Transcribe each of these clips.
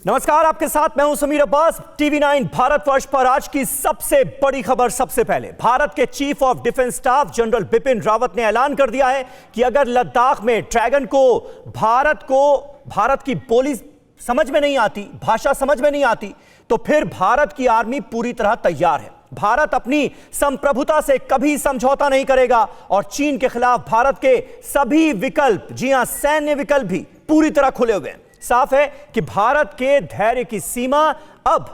नमस्कार, आपके साथ मैं हूं समीर अब्बास। टीवी 9 भारतवर्ष पर आज की सबसे बड़ी खबर। सबसे पहले भारत के chief of defence staff general Bipin Rawat ने ऐलान कर दिया है कि अगर लद्दाख में ड्रैगन को भारत की बोली समझ में नहीं आती, भाषा समझ में नहीं आती, तो फिर भारत की आर्मी पूरी तरह तैयार है। भारत अपनी संप्रभुता से कभी समझौता नहीं करेगा और चीन के खिलाफ भारत के सभी विकल्प, जी हां, सैन्य विकल्प भी पूरी तरह खुले हुए हैं। साफ है कि भारत के धैर्य की सीमा अब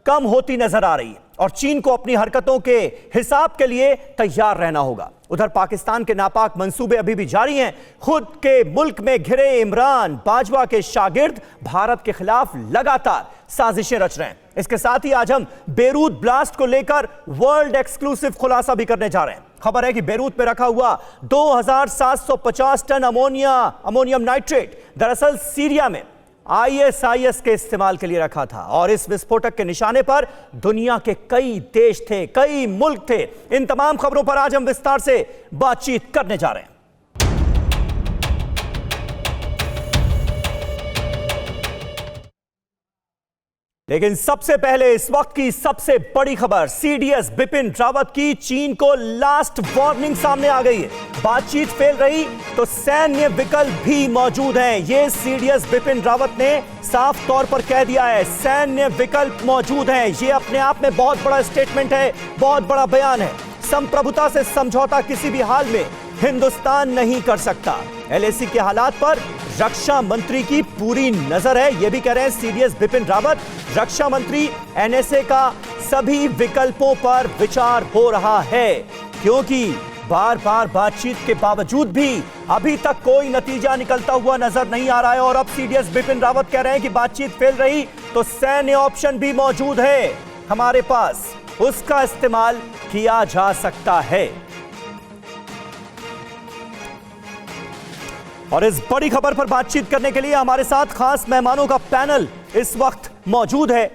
कम होती नजर आ रही है और चीन को अपनी हरकतों के हिसाब के लिए तैयार रहना होगा। उधर पाकिस्तान के नापाक मंसूबे अभी भी जारी हैं। खुद के मुल्क में घिरे इमरान बाजवा के शागिर्द भारत के खिलाफ लगातार साजिशें रच रहे हैं। इसके साथ ही आज हम बेरूत ब्लास्ट को लेकर वर्ल्ड एक्सक्लूसिव खुलासा भी करने जा रहे हैं। खबर है कि बेरूत में रखा हुआ 2750 टन अमोनियम नाइट्रेट दरअसल सीरिया में आईएसआईएस के इस्तेमाल के लिए रखा था और इस विस्फोटक के निशाने पर दुनिया के कई देश थे, कई मुल्क थे। इन तमाम खबरों पर आज हम विस्तार से बातचीत करने जा रहे हैं। लेकिन सबसे पहले इस वक्त की सबसे बड़ी खबर, सीडीएस बिपिन रावत की चीन को लास्ट वार्निंग सामने आ गई है। बातचीत फेल रही तो सैन्य विकल्प भी मौजूद हैं। यह सीडीएस बिपिन रावत ने साफ तौर पर कह दिया है, सैन्य विकल्प मौजूद हैं। यह अपने आप में बहुत बड़ा स्टेटमेंट है, बहुत बड़ा बयान है। संप्रभुता से समझौता किसी भी हाल में हिंदुस्तान नहीं कर सकता। एलएसी के हालात पर रक्षा मंत्री की पूरी नजर है, यह भी कह रहे हैं सीडीएस बिपिन रावत। रक्षा मंत्री एनएसए का सभी विकल्पों पर विचार हो रहा है, क्योंकि बार बार बातचीत के बावजूद भी अभी तक कोई नतीजा निकलता हुआ नजर नहीं आ रहा है। और अब सीडीएस बिपिन रावत कह रहे हैं कि बातचीत फेल रही तो सैन्य ऑप्शन भी मौजूद है हमारे पास, उसका इस्तेमाल किया जा सकता है। और इस बड़ी खबर पर बातचीत करने के लिए हमारे साथ खास मेहमानों का पैनल इस वक्त मौजूद है।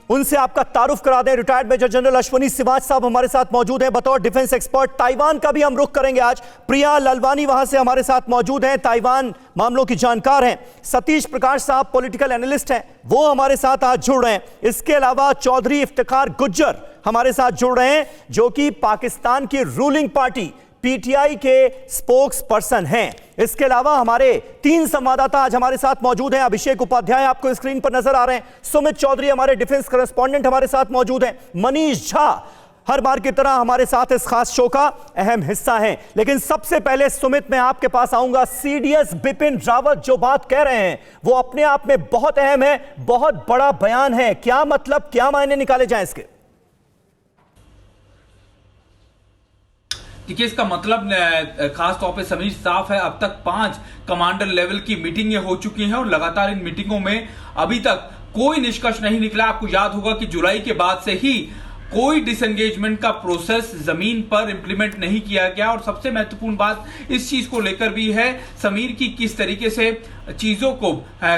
उनसे आपका तारुफ करा दें। Retired major general Ashwani Siwach साहब हमारे साथ मौजूद हैं बतौर डिफेंस एक्सपर्ट। ताइवान का भी हम रुख करेंगे आज। प्रिया ललवानी वहां से हमारे साथ मौजूद हैं, ताइवान मामलों की जानकार हैं। सतीश प्रकाश साहब पॉलिटिकल एनालिस्ट हैं, वो हमारे साथ आज जुड़ रहे हैं। इसके अलावा चौधरी इफ्तिखार गुज्जर हमारे साथ जुड़ रहे हैं, जो कि पाकिस्तान की रूलिंग पार्टी पीटीआई के स्पोक्स पर्सन हैं। इसके अलावा हमारे 3 संवाददाता आज हमारे साथ मौजूद हैं। अभिषेक उपाध्याय आपको स्क्रीन पर नजर आ रहे हैं, सुमित चौधरी हमारे डिफेंस करेस्पॉन्डेंट हमारे साथ मौजूद हैं, मनीष झा हर बार की तरह हमारे साथ इस खास शो का अहम हिस्सा हैं। लेकिन सबसे पहले सुमित, मैं आपके पास आऊंगा। सीडीएस बिपिन रावत जो बात कह रहे हैं वो अपने आप में बहुत अहम है, बहुत बड़ा बयान है। क्या मतलब, क्या मायने निकाले जाए इसके? देखिए, इसका मतलब खास तौर पे समीर साफ है। अब तक 5 कमांडर लेवल की मीटिंगें हो चुकी हैं और लगातार इन मीटिंगों में अभी तक कोई निष्कर्ष नहीं निकला। आपको याद होगा कि जुलाई के बाद से ही कोई डिसएंगेजमेंट का प्रोसेस जमीन पर इंप्लीमेंट नहीं किया गया। और सबसे महत्वपूर्ण बात इस चीज को लेकर भी है समीर की, किस तरीके से चीजों को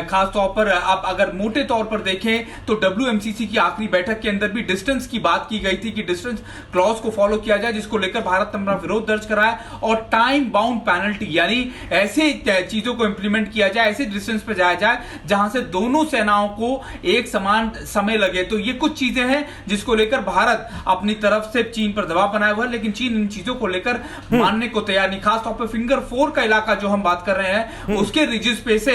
खास तौर पर आप अगर मोटे तौर पर देखें तो डब्ल्यूएमसीसी की आखिरी बैठक के अंदर भी डिस्टेंस की बात की गई थी कि डिस्टेंस क्लॉज को फॉलो किया जाए, जिसको लेकर भारत ने अपना विरोध दर्ज कराया। और टाइम बाउंड पेनल्टी, यानी ऐसे चीजों को इंप्लीमेंट किया जाए, ऐसे डिस्टेंस पर जाया जाए जहां से दोनों सेनाओं को एक समान समय लगे। तो ये कुछ चीजें हैं जिसको लेकर भारत अपनी तरफ से चीन पर दबाव बनाया हुआ है, लेकिन चीन इन चीजों को लेकर मानने को तैयार नहीं। खासतौर पर फिंगर 4 का इलाका जो हम बात कर रहे हैं उसके रिजिस पे से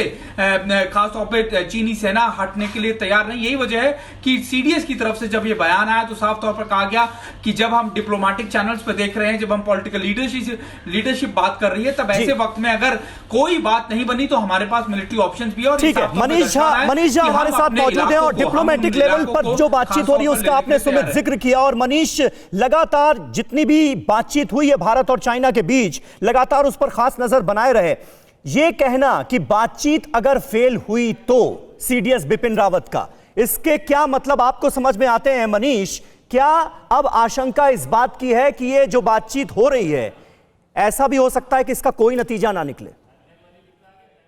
खासतौर पे चीनी सेना हटने के लिए तैयार नहीं। यही वजह है कि सीडीएस की तरफ से जब ये बयान आया तो साफ तौर पर कहा गया कि जब हम डिप्लोमेटिक चैनल्स पे देख रहे हैं, जब हम पॉलिटिकल लीडरशिप बात कर रही है, तब ऐसे वक्त में अगर कोई बात नहीं बनी तो हमारे पास मिलिट्री ऑप्शंस भी है। और ठीक है, मनीष झा हमारे साथ मौजूद हैं और डिप्लोमेटिक लेवल पर जो बातचीत हो रही है उसका आपने सुमित जिक्र किया। और मनीष, लगातार जितनी भी बातचीत हुई है भारत और चाइना के बीच, लगातार उस पर खास नजर बनाए रहे। ये कहना कि बातचीत अगर फेल हुई तो सीडीएस बिपिन रावत का, इसके क्या मतलब आपको समझ में आते हैं मनीष? क्या अब आशंका इस बात की है कि ये जो बातचीत हो रही है, ऐसा भी हो सकता है कि इसका कोई नतीजा ना निकले?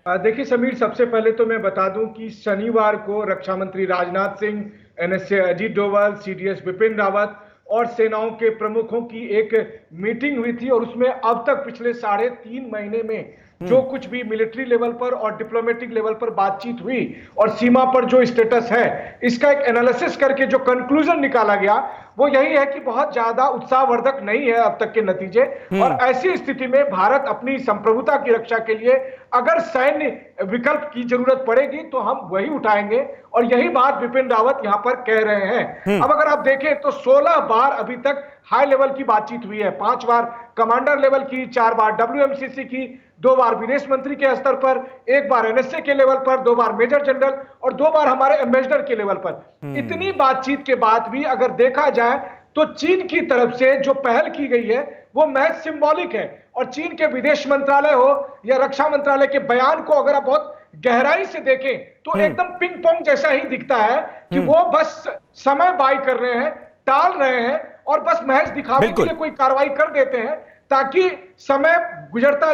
देखिए समीर, सबसे पहले तो मैं बता दूं कि शनिवार को रक्षा मंत्री राजनाथ सिंह, एनएसए अजीत डोभाल, सीडीएस बिपिन रावत और सेनाओं के प्रमुखों की एक मीटिंग हुई थी और उसमें अब तक पिछले 3.5 महीने में जो कुछ भी मिलिट्री लेवल पर और डिप्लोमेटिक लेवल पर बातचीत हुई और सीमा पर जो स्टेटस है, इसका एक एनालिसिस करके जो कंक्लूजन निकाला गया वो यही है कि बहुत ज्यादा उत्साहवर्धक नहीं है अब तक के नतीजे। और ऐसी स्थिति में भारत अपनी संप्रभुता की रक्षा के लिए अगर सैन्य विकल्प की जरूरत पड़ेगी तो हम वही उठाएंगे, और यही बात बिपिन रावत यहां पर कह रहे हैं। अब अगर आप देखें तो 16 बार अभी तक हाई लेवल की बातचीत हुई है, 5 बार कमांडर लेवल की, 4 बार WMCC की, 2 बार विदेश मंत्री के स्तर पर, 1 बार NSA के लेवल पर, 2 बार मेजर जनरल और 2 बार हमारे एम्बेसडर के लेवल पर। इतनी बातचीत के बाद भी अगर देखा जाए तो चीन की तरफ से जो पहल की गई है वो महज सिंबॉलिक है, और चीन के विदेश मंत्रालय हो या रक्षा मंत्रालय के बयान को अगर आप बहुत गहराई से देखें तो एकदम पिंग पोंग जैसा ही दिखता है कि वो बस समय बाय कर रहे हैं, टाल रहे हैं और बस महज दिखावे के लिए कोई कार्रवाई कर देते हैं ताकि समय गुजरता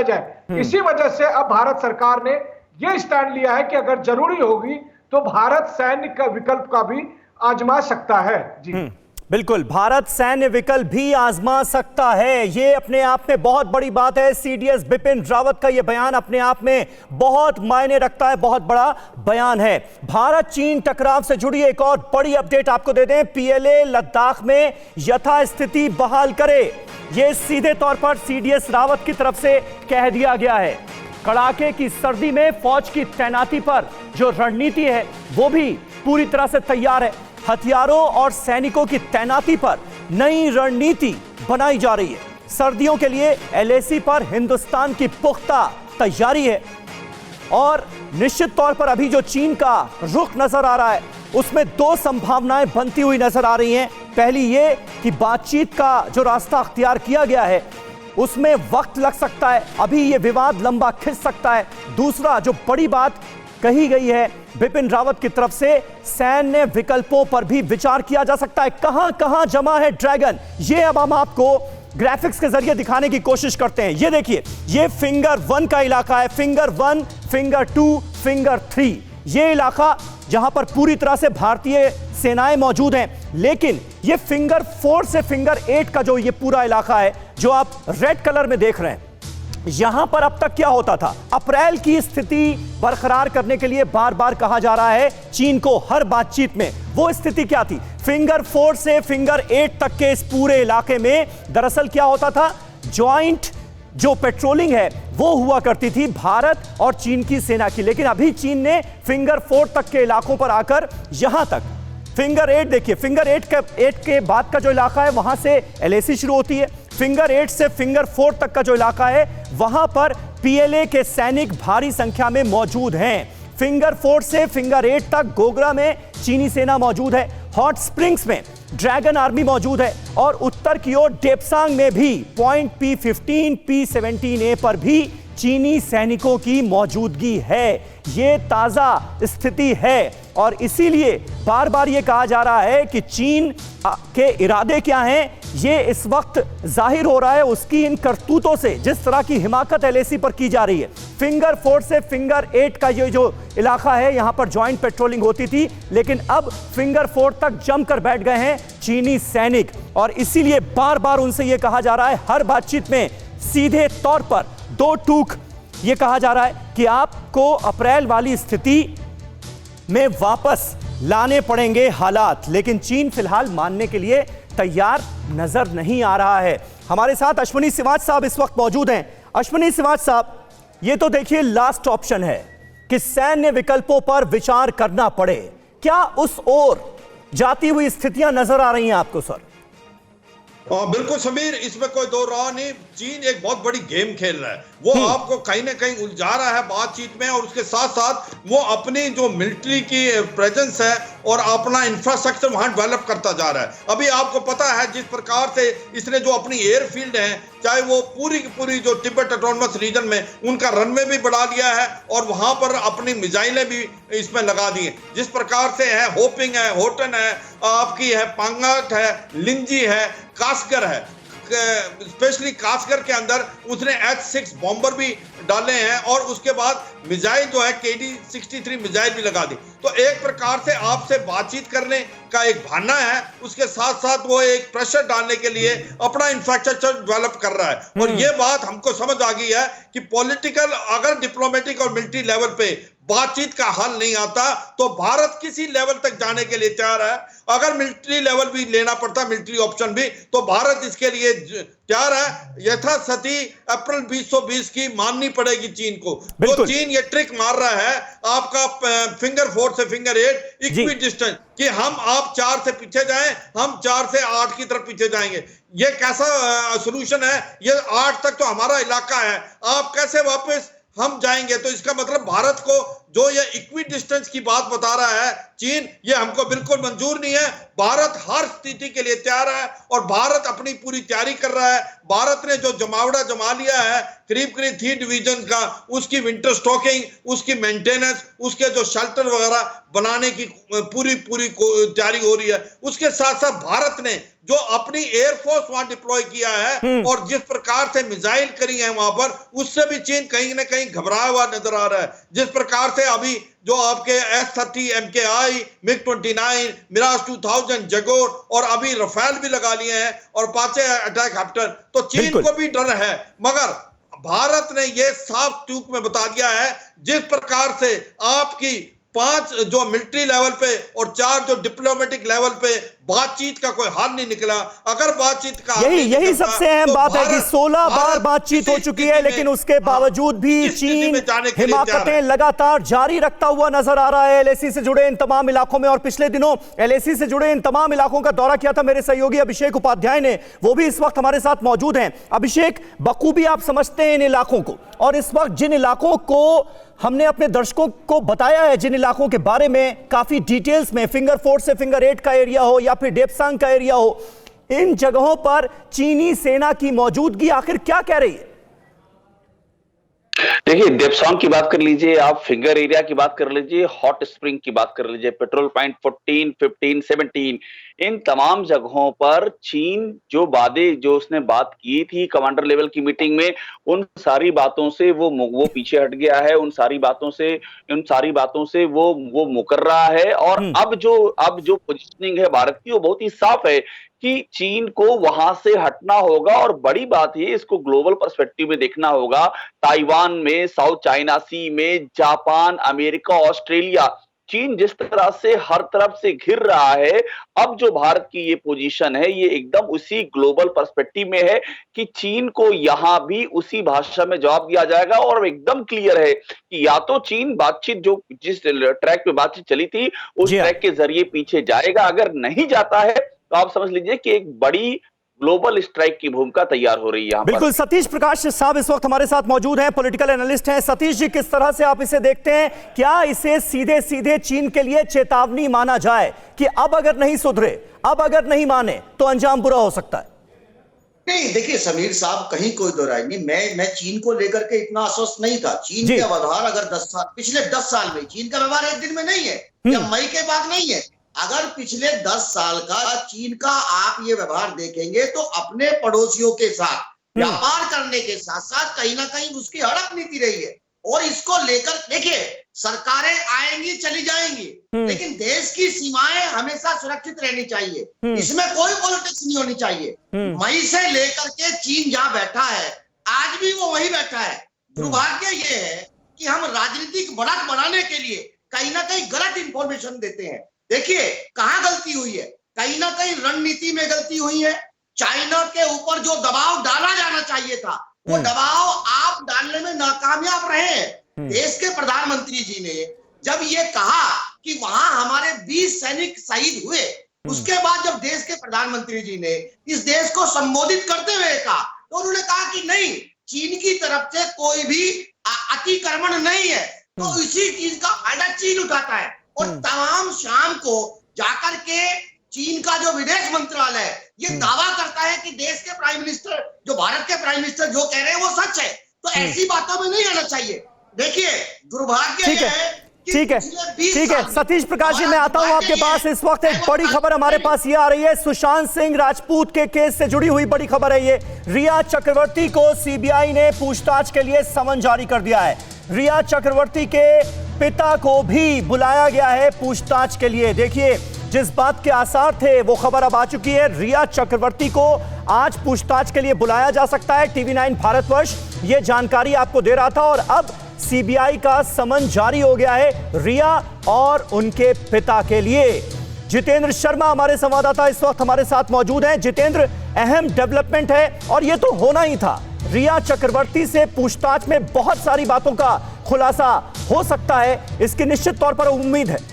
जाए। इसी वजह से अब भारत सरकार ने यह स्टैंड लिया है कि अगर जरूरी होगी तो भारत सैन्य का विकल्प का भी आजमा सकता है। जी बिल्कुल, भारत सैन्य विकल्प भी आजमा सकता है। ये अपने आप में बहुत बड़ी बात है। CDS बिपिन रावत का ये बयान अपने आप में बहुत मायने रखता है, बहुत बड़ा बयान है। भारत चीन टकराव से जुड़ी एक और बड़ी अपडेट आपको दे दें। PLA लद्दाख में यथास्थिति बहाल करे, ये सीधे तौर पर CDS रावत की तरफ से कह दिया गया है। कड़ाके की सर्दी में फौज की तैनाती पर जो रणनीति है वो भी पूरी तरह से तैयार है। हथियारों और सैनिकों की तैनाती पर नई रणनीति बनाई जा रही है। सर्दियों के लिए LAC पर हिंदुस्तान की पुख्ता तैयारी है, और निश्चित तौर पर अभी जो चीन का रुख नजर आ रहा है उसमें 2 संभावनाएं बनती हुई नजर आ रही हैं। पहली ये कि बातचीत का जो रास्ता अख्तियार किया गया है उसमें वक्त लग सकता है, अभी ये विवाद लंबा खिंच सकता है। दूसरा, जो बड़ी बात कही गई है बिपिन रावत की तरफ से, सैन्य विकल्पों पर भी विचार किया जा सकता है। कहां कहां जमा है ड्रैगन, ये अब हम आपको ग्राफिक्स के जरिए दिखाने की कोशिश करते हैं। ये देखिए, ये फिंगर 1 का इलाका है, फिंगर 1, फिंगर 2, फिंगर 3, ये इलाका जहां पर पूरी तरह से भारतीय सेनाएं मौजूद हैं। लेकिन ये फिंगर 4 से फिंगर 8 का जो ये पूरा इलाका है जो आप रेड कलर में देख रहे हैं, यहां पर अब तक क्या होता था? अप्रैल की स्थिति बरकरार करने के लिए बार बार कहा जा रहा है चीन को हर बातचीत में। वो स्थिति क्या थी? फिंगर 4 से फिंगर 8 तक के इस पूरे इलाके में दरअसल क्या होता था? ज्वाइंट जो पेट्रोलिंग है वो हुआ करती थी भारत और चीन की सेना की। लेकिन अभी चीन ने फिंगर 4 तक के इलाकों पर आकर यहां तक फिंगर 8 देखिए, फिंगर 8 के बाद का जो इलाका है वहां से LAC शुरू होती है। फिंगर 8 से फिंगर 4 तक का जो इलाका है वहां पर PLA के सैनिक भारी संख्या में मौजूद हैं। फिंगर 4 से फिंगर 8 तक गोगरा में चीनी सेना मौजूद है, हॉट स्प्रिंग्स में ड्रैगन आर्मी मौजूद है, और उत्तर की ओर डेप्सांग में भी पॉइंट P15, P17A पर भी चीनी सैनिकों की मौजूदगी है। ये ताजा स्थिति है, और इसीलिए बार बार ये कहा जा रहा है कि चीन के इरादे क्या हैं ये इस वक्त जाहिर हो रहा है उसकी इन करतूतों से, जिस तरह की हिमाकत LAC पर की जा रही है। फिंगर 4 से फिंगर 8 का ये जो इलाका है यहां पर ज्वाइंट पेट्रोलिंग होती थी, लेकिन अब फिंगर 4 तक जमकर बैठ गए हैं चीनी सैनिक, और इसीलिए बार बार उनसे यह कहा जा रहा है हर बातचीत में सीधे तौर पर 2 टूक ये कहा जा रहा है कि आपको अप्रैल वाली स्थिति में वापस लाने पड़ेंगे हालात। लेकिन चीन फिलहाल मानने के लिए तैयार नजर नहीं आ रहा है। हमारे साथ अश्विनी सिवाच साहब इस वक्त मौजूद हैं। अश्विनी सिवाच साहब, ये तो देखिए लास्ट ऑप्शन है कि सैन्य विकल्पों पर विचार करना पड़े, क्या उस ओर जाती हुई स्थितियां नजर आ रही हैं आपको सर? बिल्कुल समीर, इसमें कोई दो राह नहीं। चीन एक बहुत बड़ी गेम खेल रहा है, वो आपको कहीं ना कहीं उलझा रहा है बातचीत में, और उसके साथ साथ वो अपनी जो मिलिट्री की प्रेजेंस है और अपना इंफ्रास्ट्रक्चर वहां डेवलप करता जा रहा है। अभी आपको पता है जिस प्रकार से इसने जो अपनी एयरफील्ड है, चाहे वो पूरी की पूरी जो तिब्बत ऑटोनमस रीजन में उनका रनवे भी बढ़ा लिया है और वहां पर अपनी मिसाइलें भी इसमें लगा दी हैं। जिस प्रकार से है होपिंग है, होटन है, आपकी है पांगाट है, लिंजी है, कास्कर है, स्पेशली कासगर के अंदर उसने H-6 बॉम्बर भी डाले हैं और उसके बाद मिसाइल जो है KD-63 मिसाइल भी लगा दी। तो एक प्रकार से आपसे बातचीत करने का एक बहाना है, उसके साथ साथ वो एक प्रेशर डालने के लिए अपना इंफ्रास्ट्रक्चर डेवलप कर रहा है। और ये बात हमको समझ आ गई है कि पॉलिटिकल अगर डिप्लोमेटिक और मिलिट्री लेवल पे बातचीत का हल नहीं आता तो भारत किसी लेवल तक जाने के लिए तैयार है। अगर मिलिट्री लेवल भी लेना पड़ता, मिलिट्री ऑप्शन भी, तो भारत इसके लिए तैयार है। यथास्थिति अप्रैल 2020 की माननी पड़ेगी चीन को। तो चीन ये ट्रिक मार रहा है आपका फिंगर 4 से फिंगर 8 इक्वी डिस्टेंस, कि हम आप 4 से पीछे जाएं, हम 4 से 8 की तरफ पीछे जाएंगे। ये कैसा सोल्यूशन है? ये 8 तक तो हमारा इलाका है, आप कैसे वापस हम जाएंगे? तो इसका मतलब भारत को जो ये इक्वी डिस्टेंस की बात बता रहा है चीन, ये हमको बिल्कुल मंजूर नहीं है। भारत हर स्थिति के लिए तैयार है और भारत अपनी पूरी तैयारी कर रहा है। भारत ने जो जमावड़ा जमा लिया है करीब 3 डिवीजन का, उसकी विंटर स्टॉकिंग, उसकी मेंटेनेंस, उसके जो शेल्टर वगैरह बनाने की पूरी तैयारी हो रही है। उसके साथ साथ भारत ने जो अपनी एयरफोर्स वहां डिप्लॉय किया है और जिस प्रकार से मिसाइल करी है वहां पर, उससे भी चीन कहीं ना कहीं घबराया हुआ नजर आ रहा है। जिस प्रकार से अभी जो आपके S-30 MKI, MiG-29, Miraj 2000 Jaguar और अभी रफेल भी लगा लिए हैं और पांचे अटैक हेप्टर, तो चीन को भी डर है। मगर भारत ने यह साफ ट्यूक में बता दिया है, जिस प्रकार से आपकी 5 जो मिलिट्री लेवल पे और 4 जो डिप्लोमेटिक लेवल पे बातचीत का कोई हल नहीं निकला। अगर बातचीत का यही सबसे अहम बात है कि 16 बार बातचीत हो चुकी है, लेकिन उसके बावजूद भी चीन हिमाकतें लगातार जारी रखता हुआ नजर आ रहा है LAC से जुड़े इन तमाम इलाकों में। और पिछले दिनों LAC से जुड़े इन तमाम इलाकों का दौरा किया था मेरे सहयोगी अभिषेक उपाध्याय ने, वो भी इस वक्त हमारे साथ मौजूद हैं। अभिषेक, बखूबी आप समझते हैं इन इलाकों को, और इस वक्त जिन इलाकों को हमने अपने दर्शकों को बताया है, जिन इलाकों के बारे में काफी डिटेल्स में, फिंगर 4 से फिंगर 8 का एरिया हो या फिर डेप्सांग का एरिया हो, इन जगहों पर चीनी सेना की मौजूदगी आखिर क्या कह रही है? देखिए, डेप्सांग की बात कर लीजिए, आप फिंगर एरिया की बात कर लीजिए, हॉट स्प्रिंग की बात कर लीजिए, पेट्रोल पॉइंट 14, 15, 17, इन तमाम जगहों पर चीन जो उसने बात की थी कमांडर लेवल की मीटिंग में, उन सारी बातों से वो पीछे हट गया है। उन सारी बातों से वो मुकर रहा है। और अब जो पोजीशनिंग है भारत की, वो बहुत ही साफ है कि चीन को वहां से हटना होगा। और बड़ी बात है, इसको ग्लोबल पर्सपेक्टिव में देखना होगा। ताइवान में, साउथ चाइना सी में, जापान, अमेरिका, ऑस्ट्रेलिया, चीन जिस तरह से हर तरफ से घिर रहा है, अब जो भारत की ये पोजीशन है, ये एकदम उसी ग्लोबल पर्सपेक्टिव में है कि चीन को यहां भी उसी भाषा में जवाब दिया जाएगा। और एकदम क्लियर है कि या तो चीन बातचीत, जो जिस ट्रैक पे बातचीत चली थी, उस ट्रैक के जरिए पीछे जाएगा। अगर नहीं जाता है तो आप समझ लीजिए कि एक बड़ी ग्लोबल स्ट्राइक की भूमिका तैयार हो रही है। बिल्कुल। सतीश प्रकाश साहब इस वक्त हमारे साथ मौजूद हैं, पॉलिटिकल एनालिस्ट हैं। सतीश जी, किस तरह से आप इसे देखते हैं? क्या इसे सीधे सीधे चीन के लिए चेतावनी माना जाए कि अब अगर नहीं सुधरे, अब अगर नहीं माने तो अंजाम बुरा हो सकता है? नहीं, देखिए समीर साहब, कहीं कोई दो राय नहीं। मैं चीन को लेकर के इतना आश्वस्त नहीं था। चीन का व्यवहार अगर पिछले 10 साल में, चीन का व्यवहार एक दिन में नहीं है या मई के बाद नहीं है। अगर पिछले 10 साल का चीन का आप ये व्यवहार देखेंगे तो अपने पड़ोसियों के साथ व्यापार करने के साथ साथ कहीं ना कहीं उसकी हड़प नीति रही है। और इसको लेकर देखिए, सरकारें आएंगी चली जाएंगी, लेकिन देश की सीमाएं हमेशा सुरक्षित रहनी चाहिए। इसमें कोई पॉलिटिक्स नहीं होनी चाहिए। मई से लेकर के चीन जहां बैठा है, आज भी वो वहीं बैठा है। दुर्भाग्य ये है कि हम राजनीतिक बढ़त बढ़ाने के लिए कहीं ना कहीं गलत इंफॉर्मेशन देते हैं। देखिए, कहां गलती हुई है? कहीं ना कहीं रणनीति में गलती हुई है। चाइना के ऊपर जो दबाव डाला जाना चाहिए था, वो दबाव आप डालने में नाकामयाब रहे हैं। देश के प्रधानमंत्री जी ने जब ये कहा कि वहां हमारे 20 सैनिक शहीद हुए, उसके बाद जब देश के प्रधानमंत्री जी ने इस देश को संबोधित करते हुए कहा, तो उन्होंने कहा कि नहीं, चीन की तरफ से कोई भी अतिक्रमण नहीं है। तो इसी चीज का फायदा चीन उठाता है। और तमाम शाम को जाकर के चीन का जो विदेश मंत्रालय ये दावा करता है कि देश के प्राइम मिनिस्टर, जो भारत के प्राइम मिनिस्टर जो कह रहे हैं वो सच है। तो ऐसी बातों में नहीं आना चाहिए। देखिए, दुर्भाग्य यह है ठीक है, ठीक है सतीश प्रकाश जी, मैं आता हूं आपके पास। इस वक्त एक बड़ी खबर हमारे पास ये आ रही है, सुशांत सिंह राजपूत के केस से जुड़ी हुई बड़ी खबर है ये। रिया चक्रवर्ती को सीबीआई ने पूछताछ के लिए समन जारी कर दिया है। रिया चक्रवर्ती के पिता को भी बुलाया गया है पूछताछ के लिए। देखिए, जिस बात के आसार थे वो खबर अब आ चुकी है। रिया चक्रवर्ती को आज पूछताछ के लिए बुलाया जा सकता है। टीवी 9 भारतवर्ष ये जानकारी आपको दे रहा था और अब सीबीआई का समन जारी हो गया है रिया और उनके पिता के लिए। जितेंद्र शर्मा हमारे संवाददाता इस वक्त हमारे साथ मौजूद हैं। जितेंद्र, अहम डेवलपमेंट है और यह तो होना ही था। रिया चक्रवर्ती से पूछताछ में बहुत सारी बातों का खुलासा हो सकता है, इसकी निश्चित तौर पर उम्मीद है।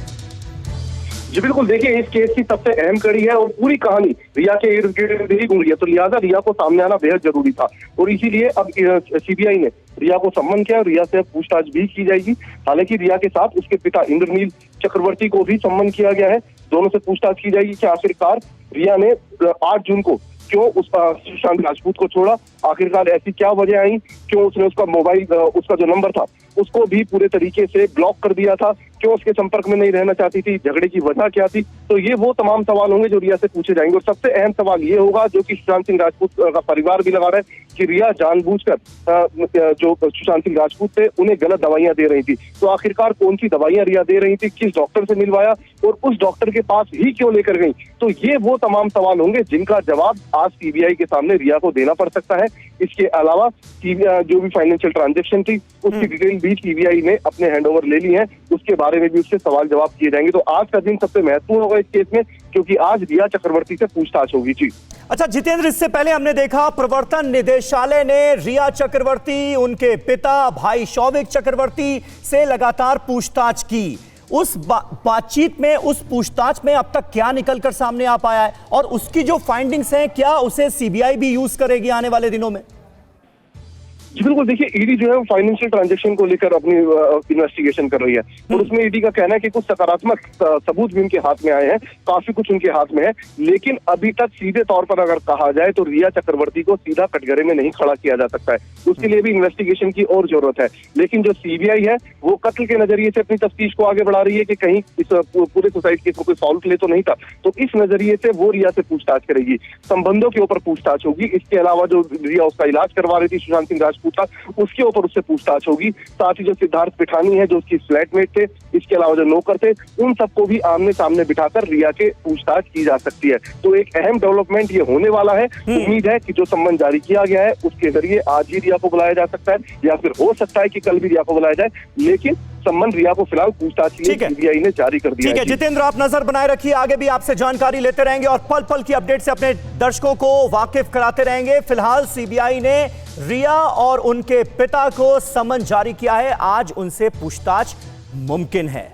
जी बिल्कुल, देखिए इस केस की सबसे अहम कड़ी है और पूरी कहानी रिया के इर्द गिर्द ही घूम रही है, तो लिहाजा रिया को सामने आना बेहद जरूरी था और इसीलिए अब सीबीआई ने रिया को सम्मन किया। रिया से पूछताछ भी की जाएगी। हालांकि रिया के साथ उसके पिता इंद्रनील चक्रवर्ती को भी सम्मन किया गया है। दोनों से पूछताछ की जाएगी कि आखिरकार रिया ने 8 जून को क्यों उसका सुशांत राजपूत को छोड़ा, आखिरकार ऐसी क्या वजह आई, क्यों उसने उसका मोबाइल, उसका जो नंबर था उसको भी पूरे तरीके से ब्लॉक कर दिया था, क्यों उसके संपर्क में नहीं रहना चाहती थी, झगड़े की वजह क्या थी। तो ये वो तमाम सवाल होंगे जो रिया से पूछे जाएंगे और सबसे अहम सवाल ये होगा जो कि सुशांत सिंह राजपूत का परिवार भी लगा रहा है कि रिया जानबूझकर जो सुशांत सिंह राजपूत थे उन्हें गलत दवाइयां दे रही थी। तो आखिरकार कौन सी दवाइयां रिया दे रही थी, किस डॉक्टर से मिलवाया और उस डॉक्टर के पास ही क्यों लेकर गई। तो ये वो तमाम सवाल होंगे जिनका जवाब आज सीबीआई के सामने रिया को देना पड़ सकता है। इसके अलावा जो भी फाइनेंशियल ट्रांजैक्शन थी उसकी डिटेल भी सीबीआई ने अपने हैंडओवर ले ली है, उसके बारे में भी उससे सवाल जवाब किए जाएंगे। तो आज का दिन सबसे महत्वपूर्ण होगा इस केस में क्योंकि आज रिया चक्रवर्ती से पूछताछ होगी। जी अच्छा जितेंद्र, इससे पहले हमने देखा प्रवर्तन निदेशालय ने रिया चक्रवर्ती, उनके पिता भाई शौविक चक्रवर्ती से लगातार पूछताछ की। उस बातचीत में, उस पूछताछ में अब तक क्या निकलकर सामने आ पाया है और उसकी जो फाइंडिंग्स हैं क्या उसे सीबीआई भी यूज करेगी आने वाले दिनों में? जी बिल्कुल, देखिए ईडी जो है वो फाइनेंशियल ट्रांजैक्शन को लेकर अपनी इन्वेस्टिगेशन कर रही है और उसमें ईडी का कहना है कि कुछ सकारात्मक सबूत भी उनके हाथ में आए हैं, काफी कुछ उनके हाथ में है, लेकिन अभी तक सीधे तौर पर अगर कहा जाए तो रिया चक्रवर्ती को सीधा कटघरे में नहीं खड़ा किया जा सकता है। उसके लिए भी इन्वेस्टिगेशन की और जरूरत है। लेकिन जो सीबीआई है वो कत्ल के नजरिए से अपनी तफ्तीश को आगे बढ़ा रही है कि कहीं इस पूरे सुसाइड केस में कोई फाउल प्ले तो नहीं था, तो इस नजरिए से वो रिया से पूछताछ करेगी, संबंधों के ऊपर पूछताछ होगी। इसके अलावा जो रिया उसका इलाज करवा रही थी सुशांत सिंह राजपूत का, उसके ऊपर उससे पूछताछ होगी। साथ ही जो सिद्धार्थ पिठानी है जो उसकी फ्लैटमेट थे, इसके अलावा जो नौकर थे, उन सबको भी आमने सामने बिठाकर रिया के पूछताछ की जा सकती है। तो एक अहम डेवलपमेंट ये होने वाला है। उम्मीद है कि जो सम्मन जारी किया गया है उसके जरिए आज ही रिया को बुलाया जा सकता है या फिर हो सकता है कि कल भी रिया को बुलाया जाए, लेकिन सम्मन रिया को फिलहाल पूछताछ के लिए सीबीआई ने जारी कर दिया है। ठीक है जितेंद्र, आप नजर बनाए रखिए, आगे भी आपसे जानकारी लेते रहेंगे और पल पल की अपडेट से अपने दर्शकों को वाकिफ कराते रहेंगे। फिलहाल सीबीआई ने रिया और उनके पिता को सम्मन जारी किया है, आज उनसे पूछताछ मुमकिन है।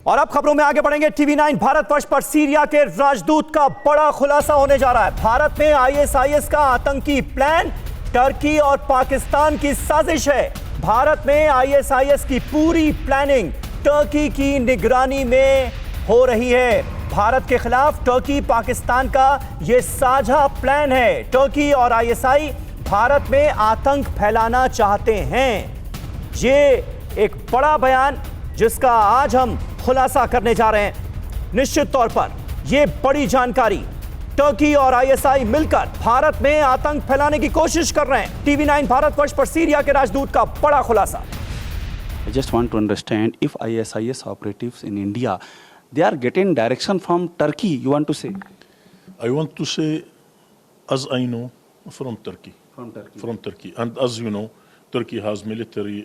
और अब खबरों में आगे बढ़ेंगे। टीवी 9 भारतवर्ष पर सीरिया के राजदूत का बड़ा खुलासा होने जा रहा है। भारत में आईएसआईएस का आतंकी प्लान टर्की और पाकिस्तान की साजिश है। भारत में आईएसआईएस की पूरी प्लानिंग टर्की की निगरानी में हो रही है। भारत के खिलाफ टर्की पाकिस्तान का यह साझा प्लान है। टर्की और आईएसआई भारत में आतंक फैलाना चाहते हैं। ये एक बड़ा बयान जिसका आज हम खुलासा करने जा रहे हैं। निश्चित तौर पर यह बड़ी जानकारी, टर्की और आईएसआई मिलकर भारत में आतंक फैलाने की कोशिश कर रहे हैं। टीवी 9 भारतवर्ष पर सीरिया के राजदूत का बड़ा खुलासा। I just want to understand if ISIS operatives in India, they are getting direction from Turkey, you want to say? I want to say, as I know, from Turkey. From Turkey. And as you know, Turkey has military,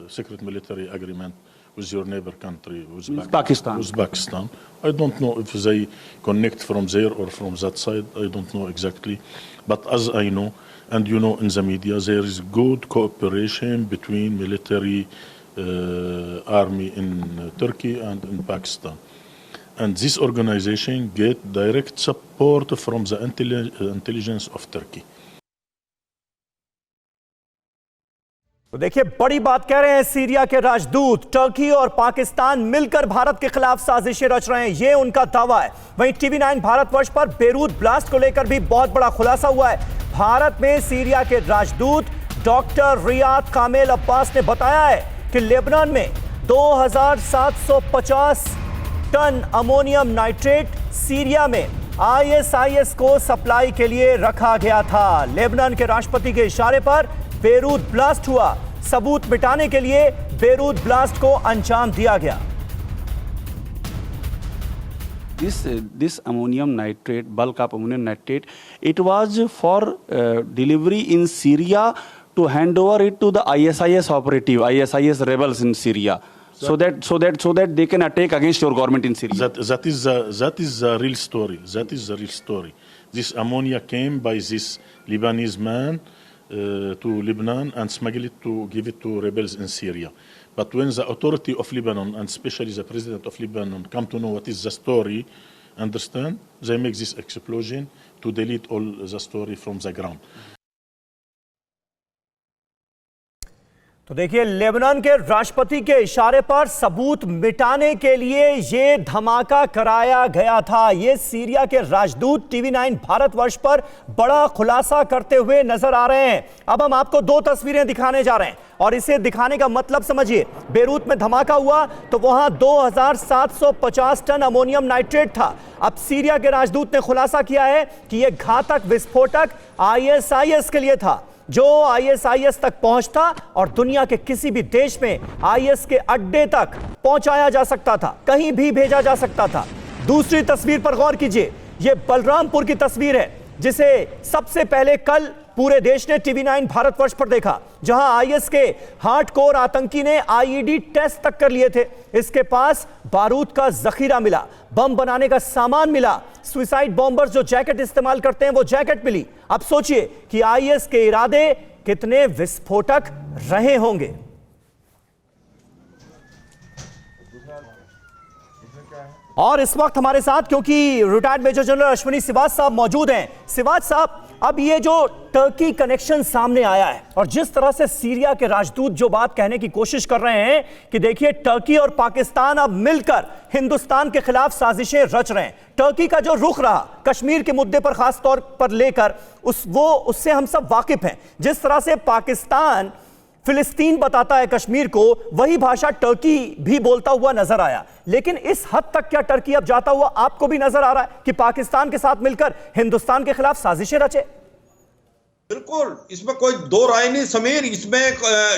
secret military agreement with your neighbor country, with Pakistan. With Pakistan. I don't know if they connect from there or from that side. I don't know exactly. But as I know, and you know in the media, there is good cooperation between military army in Turkey and in Pakistan. And this organization get direct support from the intelligence of Turkey. तो देखिए बड़ी बात कह रहे हैं Syria के राजदूत, Turkey और पाकिस्तान मिलकर भारत के खिलाफ साजिशें रच रहे हैं, ये उनका दावा है। वहीं टीवी 9 भारतवर्ष पर बेरूत ब्लास्ट को लेकर भी बहुत बड़ा खुलासा हुआ है। भारत में सीरिया के राजदूत डॉक्टर रियाद कामिल अब्बास ने बताया है कि लेबनान में 2750 टन अमोनियम नाइट्रेट सीरिया में आईएसआईएस को सप्लाई के लिए रखा गया था। लेबनान के राष्ट्रपति के इशारे पर बेरूत ब्लास्ट हुआ। सबूत मिटाने के लिए बेरूत ब्लास्ट को अंजाम दिया गया। This ammonium nitrate, bulk of ammonium nitrate, it was for delivery in Syria to hand over it to the ISIS operative, ISIS rebels in Syria, so that they can attack against your government in Syria. That is the real story. That is the real story. This ammonia came by this Lebanese man to Lebanon and smuggled it to give it to rebels in Syria. But when the authority of Lebanon, and especially the president of Lebanon, come to know what is the story, understand, they make this explosion to delete all the story from the ground. तो देखिए, Lebanon के राष्ट्रपति के इशारे पर सबूत मिटाने के लिए यह धमाका कराया गया था। ये सीरिया के राजदूत टीवी9 भारतवर्ष पर बड़ा खुलासा करते हुए नजर आ रहे हैं। अब हम आपको दो तस्वीरें दिखाने जा रहे हैं और इसे दिखाने का मतलब समझिए। बेरूत में धमाका हुआ तो वहां 2750 टन अमोनियम नाइट्रेट था। अब सीरिया के राजदूत ने खुलासा किया है कि यह घातक विस्फोटक आईएसआईएस के लिए था, जो आईएसआईएस तक पहुंचता और दुनिया के किसी भी देश में आईएस के अड्डे तक पहुंचाया जा सकता था, कहीं भी भेजा जा सकता था। दूसरी तस्वीर पर गौर कीजिए। यह बलरामपुर की तस्वीर है, जिसे सबसे पहले कल पूरे देश ने टीवी9 भारतवर्ष पर देखा, जहां आईएस के हार्डकोर आतंकी ने आईईडी टेस्ट तक कर लिए थे। इसके पास बारूद का जखीरा मिला, बम बनाने का सामान मिला, सुसाइड बॉम्बर्स जो जैकेट इस्तेमाल करते हैं वो जैकेट मिली। अब सोचिए कि आईएस के इरादे कितने विस्फोटक रहे होंगे। और इस वक्त हमारे साथ, क्योंकि retired major general Ashwini Siwach साहब मौजूद हैं। सिवाच साहब, अब ये जो टर्की कनेक्शन सामने आया है और जिस तरह से सीरिया के राजदूत जो बात कहने की कोशिश कर रहे हैं कि देखिए, टर्की और पाकिस्तान अब मिलकर हिंदुस्तान के खिलाफ साजिशें रच रहे हैं। टर्की का जो रुख रहा कश्मीर के मुद्दे पर खास तौर पर लेकर, उससे हम सब वाकिफ हैं। जिस तरह से पाकिस्तान फिलिस्तीन बताता है कश्मीर को, वही भाषा टर्की भी बोलता हुआ नजर आया। लेकिन इस हद तक क्या टर्की अब जाता हुआ आपको भी नजर आ रहा है कि पाकिस्तान के साथ मिलकर हिंदुस्तान के खिलाफ साजिशें रचे? बिल्कुल, इसमें कोई दो राय नहीं समीर। इसमें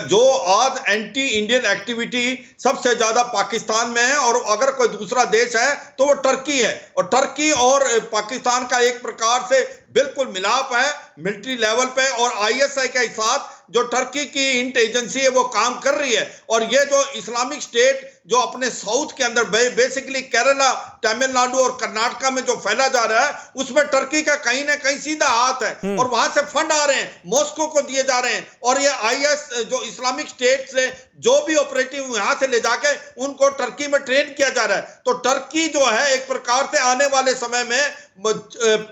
जो आज एंटी इंडियन एक्टिविटी सबसे ज्यादा पाकिस्तान में है, और अगर कोई दूसरा देश है तो वो टर्की है। और टर्की और पाकिस्तान का एक प्रकार से बिल्कुल मिलाप है मिलिट्री लेवल पे, और आईएसआई के साथ जो टर्की की इंट एजेंसी है वो काम कर रही है। और ये जो इस्लामिक स्टेट जो अपने साउथ के अंदर बेसिकली केरला, तमिलनाडु और कर्नाटका में जो फैला जा रहा है, उसमें टर्की का कहीं ना कहीं सीधा हाथ है, और वहां से फंड आ रहे हैं, मॉस्को को दिए जा रहे हैं। और ये आईएस जो इस्लामिक स्टेट से जो भी ऑपरेटिव यहां से ले जाके उनको टर्की में ट्रेन किया जा रहा है। तो टर्की जो है एक प्रकार से आने वाले समय में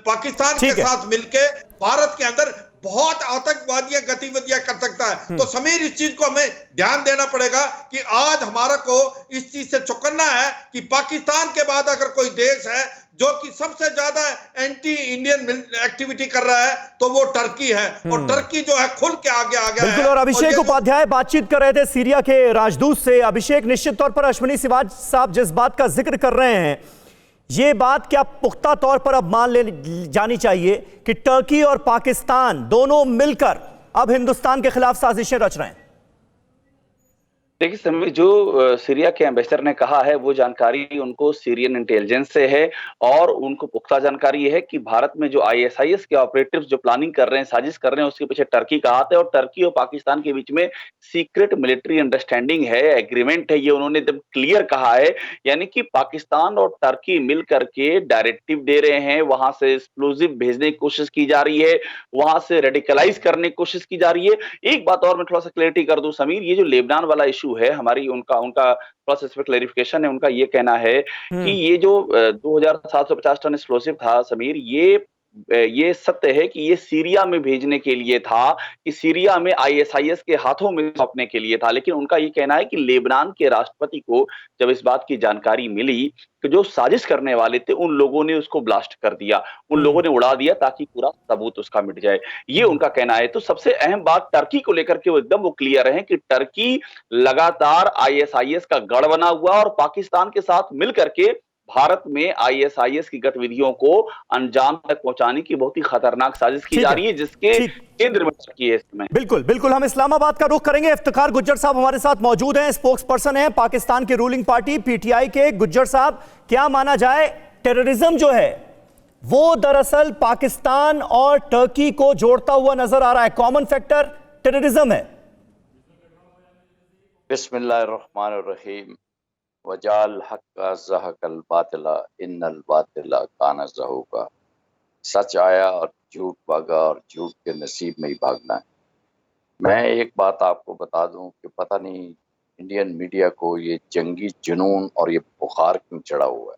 पाकिस्तान के साथ मिलके भारत के अंदर बहुत आतंकवादी गतिविधियां कर सकता है। तो समीर, इस चीज को हमें ध्यान देना पड़ेगा कि आज हमारा को इस चीज से चौकन्ना है कि पाकिस्तान के बाद अगर कोई देश है जो कि सबसे ज्यादा एंटी इंडियन एक्टिविटी कर रहा है तो वो टर्की है। और टर्की जो है खुल के आगे आ गया है। बिल्कुल। और अभिषेक उपाध्याय बातचीत कर रहे थे सीरिया के राजदूत से। अभिषेक, निश्चित तौर पर अश्विनी सिवाच साहब जिस बात का जिक्र कर रहे हैं, ये बात क्या पुख्ता तौर पर अब मान ले जानी चाहिए कि टर्की और पाकिस्तान दोनों मिलकर अब हिंदुस्तान के खिलाफ साजिशें रच रहे हैं? देखिए समीर, जो सीरिया के एम्बेसडर ने कहा है वो जानकारी उनको सीरियन इंटेलिजेंस से है, और उनको पुख्ता जानकारी ये है कि भारत में जो आईएसआईएस के ऑपरेटिव्स जो प्लानिंग कर रहे हैं, साजिश कर रहे हैं, उसके पीछे टर्की का हाथ है। और टर्की और पाकिस्तान के बीच में सीक्रेट मिलिट्री अंडरस्टैंडिंग है, एग्रीमेंट है, ये उन्होंने एकदम क्लियर कहा है। यानी कि पाकिस्तान और टर्की मिल करके डायरेक्टिव दे रहे हैं, वहां से एक्सप्लोजिव भेजने की कोशिश की जा रही है, वहां से रेडिकलाइज करने की कोशिश की जा रही है। एक बात और मैं थोड़ा सा क्लियरिटी कर दूं समीर, ये जो लेबनान वाला इशू है हमारी, उनका प्लस इस पे क्लैरिफिकेशन है। उनका ये कहना है कि ये जो 2750 टन एक्सप्लोसिव था समीर, ये ये सत्य है कि ये सीरिया में भेजने के लिए था, कि सीरिया में आईएसआईएस के हाथों में सौंपने के लिए था। लेकिन उनका ये कहना है कि लेबनान के राष्ट्रपति को जब इस बात की जानकारी मिली कि जो साजिश करने वाले थे उन लोगों ने उसको ब्लास्ट कर दिया, उन लोगों ने उड़ा दिया ताकि पूरा सबूत उसका मिट जाए, ये उनका कहना है। तो सबसे अहम बात टर्की को लेकर के वो एकदम वो क्लियर है कि टर्की लगातार आईएसआईएस का गढ़ बना हुआ और पाकिस्तान के साथ मिलकर के भारत में आईएसआईएस की गतिविधियों को अंजाम तक पहुंचाने की बहुत ही खतरनाक साजिश की जा रही है, जिसके केंद्र में टर्की है इस समय। बिल्कुल बिल्कुल, हम इस्लामाबाद का रुख करेंगे। इफ्तिखार गुज्जर साहब हमारे साथ मौजूद हैं, स्पोक्स पर्सन हैं पाकिस्तान की रूलिंग पार्टी पीटीआई के। गुज्जर साहब, क्या माना जाए, टेररिज्म जो है वो दरअसल पाकिस्तान और टर्की को जोड़ता हुआ नजर आ रहा है, कॉमन फैक्टर टेररिज्म है। बिस्मिल्लाहिर्रहमानिर्रहीम वजाल हक्का ज़हकल बातिला इन्नल बातिला काना ज़हूका। सच आया और झूठ भागा और झूठ के नसीब में ही भागना है। मैं एक बात आपको बता दूं कि पता नहीं इंडियन मीडिया को ये जंगी जुनून और ये बुखार क्यों चढ़ा हुआ है।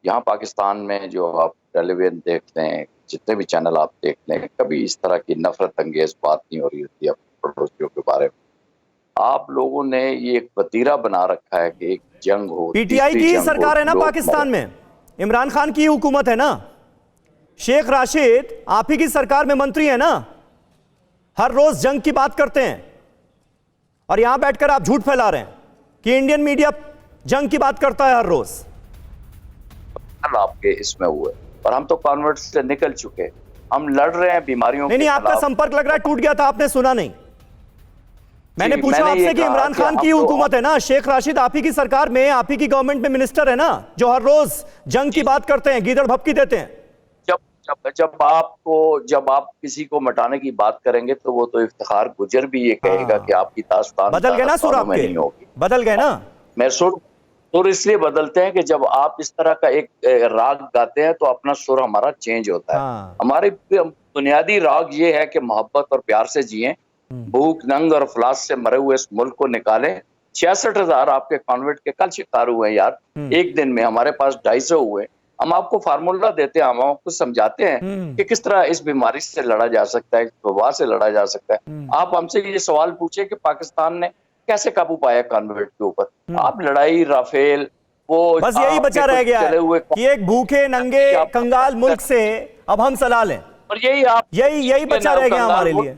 यहाँ पाकिस्तान में जो आप टेलीविजन देख लें, जितने भी चैनल आप देख लें, कभी इस तरह की नफरत अंगेज बात नहीं हो रही होती अपने पड़ोसियों के बारे में। आप लोगों ने ये एक वतीरा बना रखा है कि एक जंग हो, पीटीआई की सरकार है ना पाकिस्तान में, इमरान खान की हुकूमत है ना, शेख राशिद आप ही की सरकार में मंत्री है ना, हर रोज जंग की बात करते हैं और यहां बैठकर आप झूठ फैला रहे हैं कि इंडियन मीडिया जंग की बात करता है हर रोज। आपके इसमें हुए और हम तो कॉन्वर्ट से निकल चुके, हम लड़ रहे हैं बीमारियों नहीं, आपका संपर्क लग रहा है टूट गया था, आपने सुना नहीं। मैंने पूछा आपसे कि इमरान खान की हुकूमत है ना, शेख राशिद आप ही की सरकार में, आप ही की गवर्नमेंट में मिनिस्टर है ना, जो हर रोज जंग की बात करते हैं, गीदड़ भपकी देते हैं। जब आप किसी को मिटाने की बात करेंगे तो वो तो इफ्तिखार गुजर भी ये कहेगा कि आपकी दास्तान बदल गए ना सुर आपके, बदल गए ना। मैं सुर इसलिए बदलते हैं कि जब आप इस तरह का एक राग गाते हैं तो अपना सुर हमारा चेंज होता है। हमारी बुनियादी राग ये है कि मोहब्बत और प्यार से जिए, भूख नंग और अफलास से मरे हुए इस मुल्क को निकालें। 66,000 आपके कॉन्वेंट के कल शिकार हुए हैं यार, एक दिन में हमारे पास 250 हुए। हम आपको फार्मूला देते हैं, हम आपको समझाते हैं कि किस तरह इस बीमारी से लड़ा जा सकता है, इस वबा से लड़ा जा सकता है। आप हमसे ये सवाल पूछे कि पाकिस्तान ने कैसे काबू पाया कॉन्वेंट के ऊपर। आप लड़ाई राफेल वो बस यही बचा रह गया है कि एक भूखे नंगे कंगाल मुल्क से अब हम सलाह लें, और यही बचा रह गया हमारे लिए।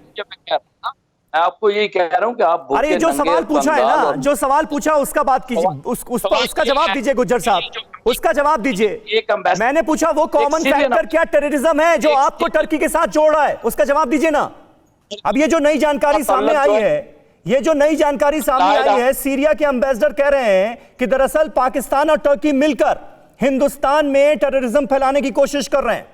मैं आपको यही कह रहा हूँ कि आप अरे जो सवाल पूछा है ना, जो सवाल पूछा उसका बात कीजिए, उसका जवाब दीजिए गुज्जर साहब, उसका जवाब दीजिए। मैंने पूछा वो कॉमन फैक्टर क्या टेररिज्म है जो आपको टर्की के साथ जोड़ रहा है, उसका जवाब दीजिए ना। अब ये जो नई जानकारी सामने आई है, सीरिया के एम्बेसडर कह रहे हैं कि दरअसल पाकिस्तान और टर्की मिलकर हिंदुस्तान में टेररिज्म फैलाने की कोशिश कर रहे हैं।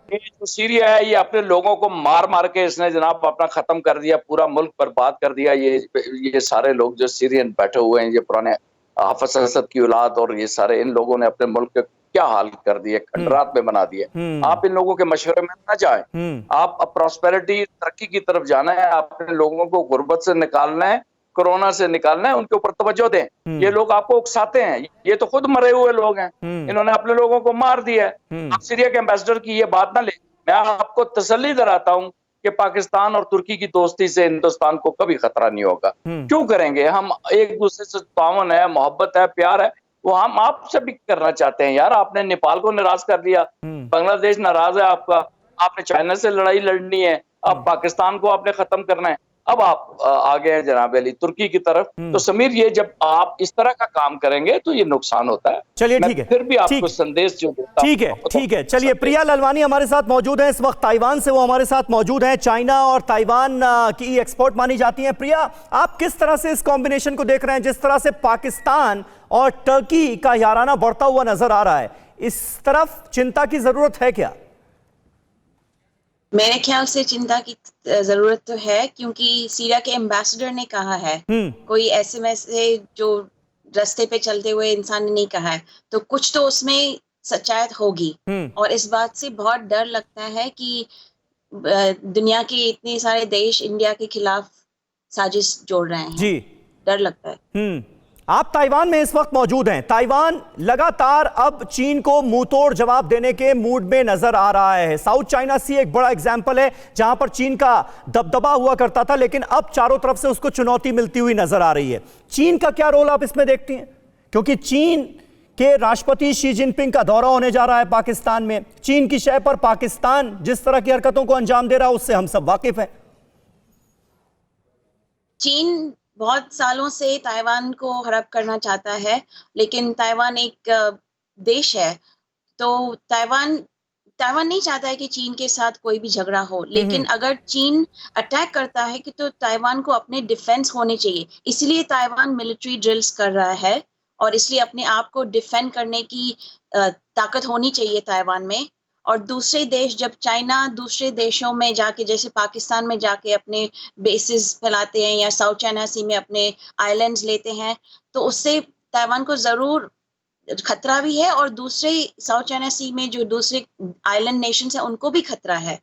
ये जो सीरिया है ये अपने लोगों को मार मार के इसने जनाब अपना खत्म कर दिया, पूरा मुल्क बर्बाद कर दिया। ये सारे लोग जो सीरियन बैठे हुए हैं, ये पुराने हाफिज असद की औलाद और ये सारे, इन लोगों ने अपने मुल्क के क्या हाल कर दिए, खंडरात में बना दिए। आप इन लोगों के मशवरे में न जाएं। आप प्रॉस्पेरिटी तरक्की की तरफ जाना है, अपने लोगों को गुर्बत से निकालना है, कोरोना से निकालना है, उनके ऊपर तवज्जो दें। ये लोग आपको उकसाते हैं, ये तो खुद मरे हुए लोग हैं, इन्होंने अपने लोगों को मार दिया है। आप सीरिया के एम्बेसडर की ये बात ना ले। मैं आपको तसल्ली दिलाता हूं कि पाकिस्तान और तुर्की की दोस्ती से हिंदुस्तान को कभी खतरा नहीं होगा। क्यों करेंगे? हम एक दूसरे से ताउन है, मोहब्बत है, प्यार है, वो हम आपसे भी करना चाहते हैं यार। आपने नेपाल को नाराज कर दिया, बांग्लादेश नाराज है आपका, आपने चाइना से लड़ाई लड़नी है, अब पाकिस्तान को आपने खत्म करना है, अब आप आगे हैं जनाब अली तुर्की की तरफ। तो समीर ये जब आप इस तरह का काम करेंगे तो ये नुकसान होता है। चलिए ठीक है, फिर भी आपको संदेश जो देता हूं, ठीक है। चलिए प्रिया ललवानी हमारे साथ मौजूद हैं इस वक्त, ताइवान से वो हमारे साथ मौजूद हैं। चाइना और ताइवान की एक्सपोर्ट मानी जाती है। प्रिया, आप किस तरह से इस कॉम्बिनेशन को देख रहे हैं, जिस तरह से पाकिस्तान और टर्की का याराना बढ़ता हुआ नजर आ रहा है, इस तरफ चिंता की जरूरत है क्या? मेरे ख्याल से चिंता की जरूरत तो है, क्योंकि सीरिया के एम्बेसडर ने कहा है, कोई एसएमएस से जो रास्ते पे चलते हुए इंसान ने नहीं कहा है, तो कुछ तो उसमें सच्चाई होगी। और इस बात से बहुत डर लगता है कि दुनिया के इतने सारे देश इंडिया के खिलाफ साजिश जोड़ रहे हैं। जी, डर लगता है। आप ताइवान में इस वक्त मौजूद हैं। ताइवान लगातार अब चीन को मुंहतोड़ जवाब देने के मूड में नजर आ रहा है। साउथ चाइना सी एक बड़ा एग्जाम्पल है जहां पर चीन का दबदबा हुआ करता था, लेकिन अब चारों तरफ से उसको चुनौती मिलती हुई नजर आ रही है। चीन का क्या रोल आप इसमें देखती हैं? क्योंकि चीन के राष्ट्रपति शी जिनपिंग का दौरा होने जा रहा है पाकिस्तान में। चीन की शय पर पाकिस्तान जिस तरह की हरकतों को अंजाम दे रहा है उससे हम सब वाकिफ हैं। चीन बहुत सालों से ताइवान को हड़प करना चाहता है, लेकिन ताइवान एक देश है, तो ताइवान नहीं चाहता है कि चीन के साथ कोई भी झगड़ा हो। लेकिन अगर चीन अटैक करता है कि तो ताइवान को अपने डिफेंस होने चाहिए, इसलिए ताइवान मिलिट्री ड्रिल्स कर रहा है और इसलिए अपने आप को डिफेंड करने की ताकत होनी चाहिए ताइवान में। और दूसरे देश, जब चाइना दूसरे देशों में जाके, जैसे पाकिस्तान में जाके अपने बेसिस फैलाते हैं या साउथ चाइना सी में अपने आइलैंड्स लेते हैं, तो उससे ताइवान को जरूर खतरा भी है और दूसरे साउथ चाइना सी में जो दूसरे आइलैंड नेशंस हैं उनको भी खतरा है।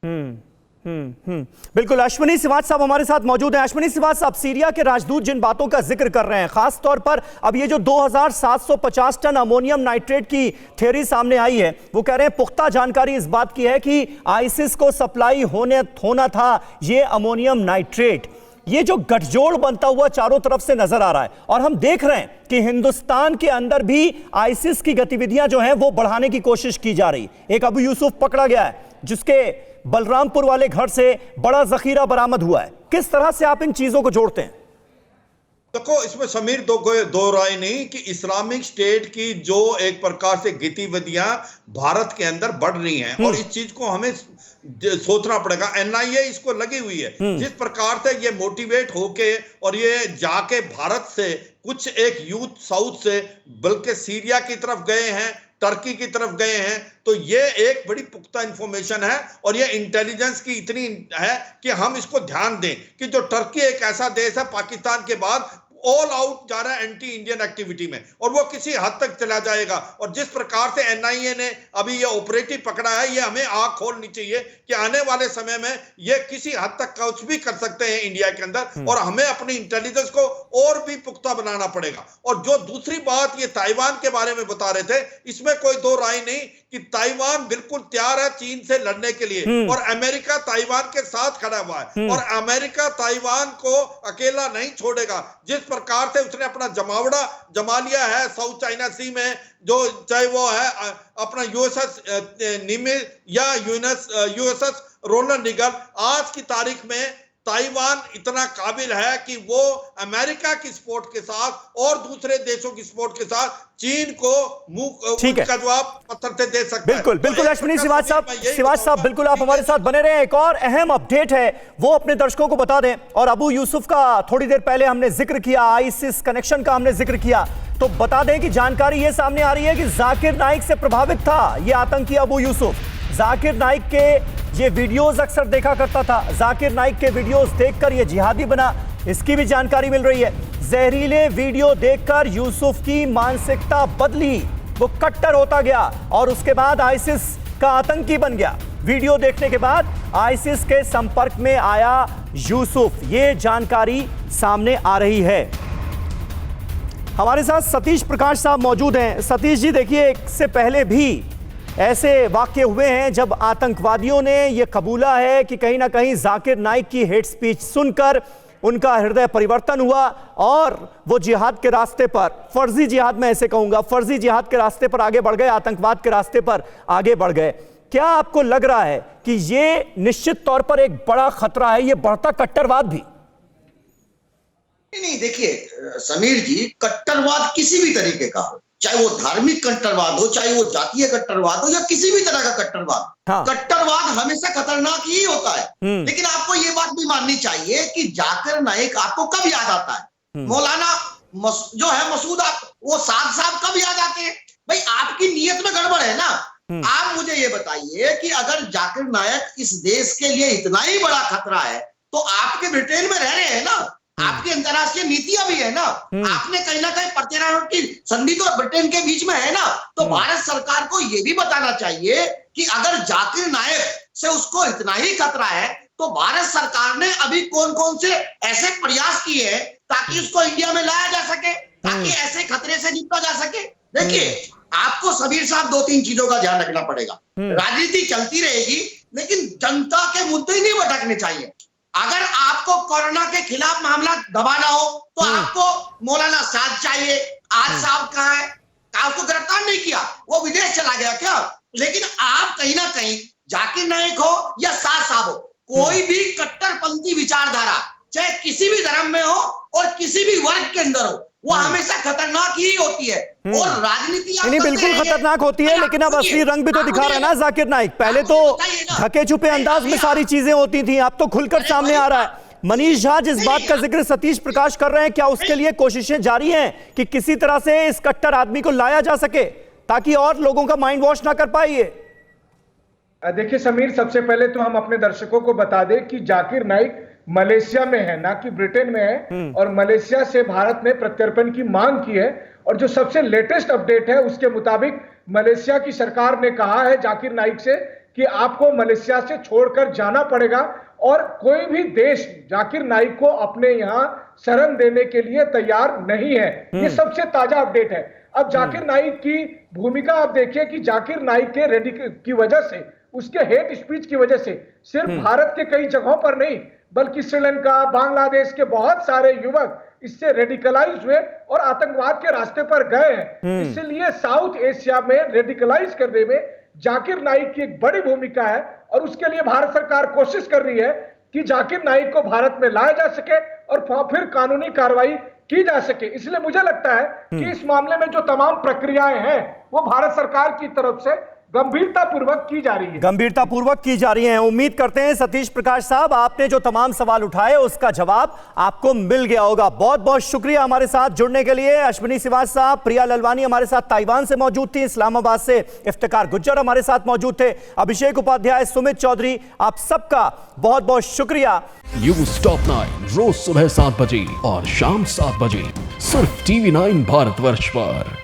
बिल्कुल। अश्विनी सिवाच साहब हमारे साथ मौजूद हैं। अश्विनी सिवाच साहब, सीरिया के राजदूत जिन बातों का जिक्र कर रहे हैं, खास तौर पर अब ये जो 2750 टन अमोनियम नाइट्रेट की थ्योरी सामने आई है, वो कह रहे हैं पुख्ता जानकारी इस बात की है कि आईसिस को सप्लाई होना था ये अमोनियम नाइट्रेट। ये जो गठजोड़ बनता हुआ चारों तरफ से नजर आ रहा है और हम देख रहे हैं कि हिंदुस्तान के अंदर भी आईसिस की गतिविधियां जो हैं वो बढ़ाने की कोशिश की जा रही। एक अबू यूसुफ पकड़ा गया है जिसके बलरामपुर वाले घर से बड़ा जखीरा बरामद हुआ है। किस तरह से आप इन चीजों को जोड़ते हैं? देखो, इसमें समीर दो राय नहीं कि इस्लामिक स्टेट की जो एक प्रकार से गतिविधियां भारत के अंदर बढ़ रही हैं और इस चीज को हमें सोचना पड़ेगा। एनआईए इसको लगी हुई है। जिस प्रकार से ये मोटिवेट होके और ये जाके भारत से कुछ एक यूथ साउथ से बल्कि सीरिया की तरफ गए हैं, टर्की की तरफ गए हैं, तो ये एक बड़ी पुख्ता इंफॉर्मेशन है और ये इंटेलिजेंस की इतनी है कि हम इसको ध्यान दें कि जो टर्की एक ऐसा देश है पाकिस्तान के बाद ऑल आउट जा रहा है एंटी इंडियन एक्टिविटी में और वो किसी हद तक चला जाएगा। और जिस प्रकार से एनआईए ने अभी ये ऑपरेटिव पकड़ा है, ये हमें आंख खोलनी चाहिए कि आने वाले समय में ये किसी हद तक कुछ भी कर सकते हैं इंडिया के अंदर और हमें अपनी इंटेलिजेंस को और भी पुख्ता बनाना पड़ेगा। और जो दूसरी बात ये ताइवान के बारे में बता रहे थे, इसमें कोई दो राय नहीं कि ताइवान बिल्कुल तैयार है चीन से लड़ने के लिए और अमेरिका ताइवान के साथ खड़ा हुआ है और अमेरिका ताइवान को अकेला नहीं छोड़ेगा। जिस प्रकार से उसने अपना जमावड़ा जमा लिया है साउथ चाइना सी में, जो चाहे वो है अपना यूएसएस निमित्ज या यूएसएस रोनाल्ड रीगन, आज की तारीख में ताइवान इतना काबिल है कि वो अमेरिका की सपोर्ट के साथ और दूसरे देशों की सपोर्ट के साथ चीन को मुंह का जवाब पत्थर से दे सकता है। बिल्कुल अश्विनी सिवाच साहब बिल्कुल आप हमारे साथ बने रहे। एक और अहम अपडेट है वो अपने दर्शकों को बता दें। और अबू यूसुफ का थोड़ी देर पहले हमने जिक्र किया, आईसिस कनेक्शन का हमने जिक्र किया, तो बता दें कि जानकारी ये सामने आ रही है कि जाकिर नाइक से प्रभावित था ये आतंकी अबू यूसुफ। जाकिर नाइक के ये वीडियोस अक्सर देखा करता था, जाकिर नाइक के वीडियोस देखकर ये जिहादी बना, इसकी भी जानकारी मिल रही है। जहरीले वीडियो देखकर यूसुफ की मानसिकता बदली, वो कट्टर होता गया और उसके बाद आईसिस का आतंकी बन गया। वीडियो देखने के बाद आईसिस के संपर्क में आया यूसुफ, ये जानकारी सामने आ रही है। हमारे साथ सतीश प्रकाश साहब मौजूद हैं। सतीश जी, देखिए, एक से पहले भी ऐसे वाक़ये हुए हैं जब आतंकवादियों ने यह कबूला है कि कहीं ना कहीं जाकिर नाइक की हेट स्पीच सुनकर उनका हृदय परिवर्तन हुआ और वो जिहाद के रास्ते पर, फर्जी जिहाद मैं ऐसे कहूंगा, फर्जी जिहाद के रास्ते पर आगे बढ़ गए, आतंकवाद के रास्ते पर आगे बढ़ गए। क्या आपको लग रहा है कि ये निश्चित तौर पर एक बड़ा खतरा है, ये बढ़ता कट्टरवाद भी? नहीं, देखिए समीर जी, कट्टरवाद किसी भी तरीके का हो, चाहे वो धार्मिक कट्टरवाद हो, चाहे वो जातीय कट्टरवाद हो या किसी भी तरह का कट्टरवाद, कट्टरवाद हमेशा खतरनाक ही होता है। लेकिन आपको ये बात भी माननी चाहिए कि जाकिर नाइक आपको कब याद आता है? मौलाना जो है मसूद, वो साहब कब याद आते हैं? भाई आपकी नीयत में गड़बड़ है ना। आप मुझे ये बताइए कि अगर जाकिर नाइक इस देश के लिए इतना ही बड़ा खतरा है तो आपके ब्रिटेन में रह रहे हैं ना, आपकी अंतरराष्ट्रीय नीतियां भी है ना, आपने कहीं ना कहीं प्रतिराष्ट्र की संधि तो ब्रिटेन के बीच में है ना, तो भारत सरकार को यह भी बताना चाहिए कि अगर जाकिर नाइक से उसको इतना ही खतरा है तो भारत सरकार ने अभी कौन कौन से ऐसे प्रयास किए हैं ताकि उसको इंडिया में लाया जा सके, ताकि ऐसे खतरे से निपटा जा सके। देखिए, आपको समीर साहब 2-3 चीजों का ध्यान रखना पड़ेगा। राजनीति चलती रहेगी, लेकिन जनता के मुद्दे नहीं भटकने चाहिए। अगर आपको कोरोना के खिलाफ मामला दबाना हो तो आपको मौलाना साद चाहिए। आज साहब कहाँ है? आपको गिरफ्तार नहीं किया, वो विदेश चला गया क्या? लेकिन आप कहीं ना कहीं जाकिर नाइक हो या साद साहब हो, कोई भी कट्टरपंथी विचारधारा चाहे किसी भी धर्म में हो और किसी भी वर्ग के अंदर हो, वो हमेशा खतरनाक ही होती है। और राजनीति नहीं, बिल्कुल खतरनाक होती है, लेकिन अब असली रंग भी तो दिखा रहा है ना जाकिर नाइक। पहले तो ढके छुपे अंदाज में सारी चीजें होती थी, अब तो खुलकर सामने आ रहा है। मनीष झा जिस बात का जिक्र सतीश प्रकाश कर रहे हैं, क्या उसके लिए कोशिशें जारी हैं कि किसी तरह से इस कट्टर आदमी को लाया जा सके ताकि और लोगों का माइंड वॉश ना कर पाए? देखिए समीर, सबसे पहले तो हम अपने दर्शकों को बता दें कि जाकिर नाइक मलेशिया में है, ना कि ब्रिटेन में है, और मलेशिया से भारत ने प्रत्यर्पण की मांग की है। और जो सबसे लेटेस्ट अपडेट है उसके मुताबिक मलेशिया की सरकार ने कहा है जाकिर नाइक से कि आपको मलेशिया से छोड़कर जाना पड़ेगा और कोई भी देश जाकिर नाइक को अपने यहां शरण देने के लिए तैयार नहीं है। ये सबसे ताजा अपडेट है। अब जाकिर नाइक की भूमिका आप देखिए कि जाकिर नाइक के की वजह से, उसके हेट स्पीच की वजह से सिर्फ भारत के कई जगहों पर नहीं बल्कि श्रीलंका, बांग्लादेश के बहुत सारे युवक इससे रेडिकलाइज हुए और आतंकवाद के रास्ते पर गए हैं। इसलिए साउथ एशिया में रेडिकलाइज करने में जाकिर नाइक की एक बड़ी भूमिका है और उसके लिए भारत सरकार कोशिश कर रही है कि जाकिर नाइक को भारत में लाया जा सके और फिर कानूनी कार्रवाई की जा सके। इसलिए मुझे लगता है कि इस मामले में जो तमाम प्रक्रियाएं हैं वो भारत सरकार की तरफ से गंभीरतापूर्वक की जा रही है। गंभीरतापूर्वक की जा रही हैं। उम्मीद करते हैं सतीश प्रकाश साहब, आपने जो तमाम सवाल उठाए उसका जवाब आपको मिल गया होगा। बहुत बहुत शुक्रिया हमारे साथ जुड़ने के लिए। अश्विनी श्रीवास्तव साहब, प्रिया ललवानी हमारे साथ ताइवान से मौजूद थी, इस्लामाबाद से इफ्तिकार गुज्जर हमारे साथ मौजूद थे, अभिषेक उपाध्याय, सुमित चौधरी, आप सबका बहुत बहुत शुक्रिया। न्यूज़ टॉप 9 रोज सुबह 7 बजे और शाम 7 बजे सिर्फ TV9 भारतवर्ष पर।